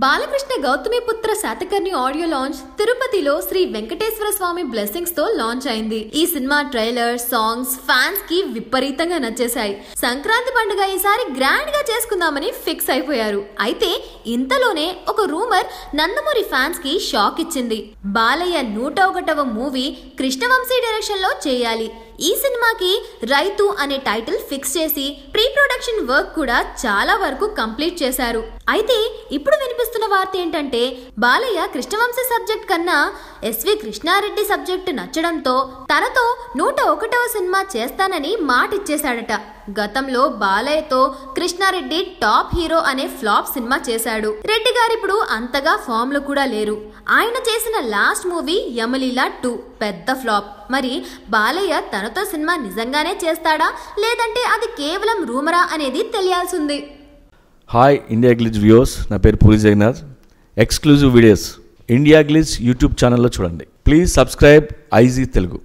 Balakrishna Gautamiputra Satakarni audio launch తిరుపతిలో శ్రీ వెంకటేశ్వర స్వామి blessings తో launch అయింది. ఈ సినిమా ట్రైలర్, సాంగ్స్ ఫ్యాన్స్ కి విపరీతంగా నచ్చేశాయి. సంక్రాంతి పండుగ ఈసారి గ్రాండ్ గా చేసుకుందామని ఫిక్స్ అయిపోయారు. అయితే ఇంతలోనే ఒక రూమర్ నందమూరి ఫ్యాన్స్ కి షాక్ ఇచ్చింది. బాలయ్య 101వ మూవీ కృష్ణవంశీ డైరెక్షన్ లో చేయాలి. ఈ సినిమాకి రైతు అనే టైటిల్ ఫిక్స్ చేసి ప్రీ ప్రొడక్షన్ వర్క్ కూడా చాలా వరకు కంప్లీట్ చేశారు. అయితే ఇప్పుడు వినిపిస్తున్న వార్త ఏంటంటే బాలయ్య కృష్ణవంశీ సబ్జెక్ట్ కన్నా ఎస్వి కృష్ణారెడ్డి సబ్జెక్ట్ నచ్చడంతో తనతో 101వ సినిమా చేస్తానని మాట ఇచ్చేశాడట. గతంలో బాలయ్యతో కృష్ణారెడ్డి టాప్ హీరో అనే ఫ్లాప్ సినిమా చేశాడు. రెడ్డి గారిప్పుడు అంతగా ఫామ్ లో కూడా లేరు. ఆయన చేసిన లాస్ట్ మూవీ యమలీల 2 పెద్ద ఫ్లాప్. మరి బాలయ్య తనతో సినిమా నిజంగానే చేస్తాడా లేదంటే అది కేవలం రూమరా అనేది తెలియాల్సింది. హాయ్ ఇండియా గ్లిజ్ వ్యూవర్స్, నా పేరు Puri Jagannath. Exclusive videos India Glitz YouTube ఛానల్లో చూడండి. Please subscribe IG Telugu.